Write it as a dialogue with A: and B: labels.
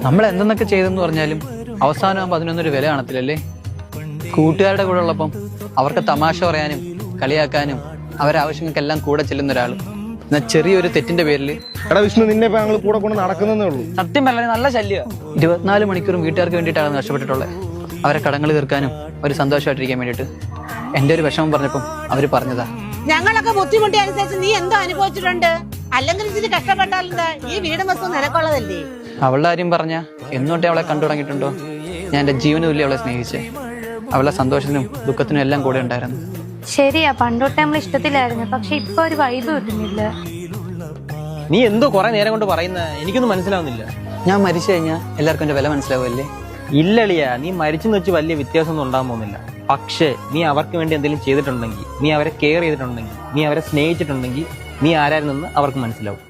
A: നമ്മൾ എന്തെന്നൊക്കെ ചെയ്തെന്ന് പറഞ്ഞാലും അവസാനമാകുമ്പോൾ അതിനൊന്നൊരു വില കാണത്തില്ലല്ലേ. കൂട്ടുകാരുടെ കൂടെ ഉള്ളപ്പം അവർക്ക് തമാശ പറയാനും കളിയാക്കാനും അവരാവശ്യങ്ങൾക്കെല്ലാം കൂടെ ചെല്ലുന്ന ഒരാൾ എന്നാൽ ചെറിയൊരു തെറ്റിന്റെ പേരിൽ
B: എടാ വിഷ്ണു, നിന്നെ ഇപ്പൊ ഞങ്ങൾ കൂടെ കൊണ്ട് നടക്കുന്നേ ഉള്ളൂ.
A: സത്യം പറഞ്ഞാൽ നല്ല ശല്യം. 24 മണിക്കൂറും വീട്ടുകാർക്ക് വേണ്ടിയിട്ടാണ് നഷ്ടപ്പെട്ടിട്ടുള്ളത്. അവരെ കടങ്ങൾ തീർക്കാനും ഒരു സന്തോഷമായിട്ടിരിക്കാൻ വേണ്ടിയിട്ട്. എന്റെ ഒരു വിഷമം പറഞ്ഞപ്പം അവര് പറഞ്ഞതാ.
C: ഞങ്ങളൊക്കെ ബുദ്ധിമുട്ടി അനുസരിച്ച് നീ എന്തോ അനുഭവിച്ചിട്ടുണ്ട്. അല്ലെങ്കിൽ ഇതിന് കഷ്ടപ്പെട്ടാലെന്താ, ഈ വീടും വസ്തു നിനക്കുള്ളതല്ലേ.
A: അവളുടെ കാര്യം പറഞ്ഞ എന്നോട്ടെ അവളെ കണ്ടു തുടങ്ങിയിട്ടുണ്ടോ. ഞാൻ എന്റെ ജീവന് തുല്യം അവളെ സ്നേഹിച്ചേ. അവളുടെ സന്തോഷത്തിനും ദുഃഖത്തിനും എല്ലാം കൂടെ ഉണ്ടായിരുന്നു.
D: ശരിയാ, പണ്ടോട്ട് നമ്മൾ ഇഷ്ടത്തിലായിരുന്നു. പക്ഷെ ഇപ്പൊ ഒരു വൈബ് കിട്ടുന്നില്ല.
E: നീ എന്തോ കുറെ നേരം കൊണ്ട് പറയുന്ന എനിക്കൊന്നും മനസ്സിലാവുന്നില്ല.
A: ഞാൻ മരിച്ചു കഴിഞ്ഞാൽ എല്ലാവർക്കും എന്റെ വില മനസ്സിലാവുമല്ലേ.
E: ഇല്ലളിയ, നീ മരിച്ചെന്ന് വെച്ച് വലിയ വ്യത്യാസമൊന്നും ഉണ്ടാകാൻ പോകുന്നില്ല. പക്ഷേ നീ അവർക്ക് വേണ്ടി എന്തെങ്കിലും ചെയ്തിട്ടുണ്ടെങ്കിൽ, നീ അവരെ കെയർ ചെയ്തിട്ടുണ്ടെങ്കിൽ, നീ അവരെ സ്നേഹിച്ചിട്ടുണ്ടെങ്കിൽ, നീ ആരായിരുന്നെന്ന് അവർക്ക് മനസ്സിലാവും.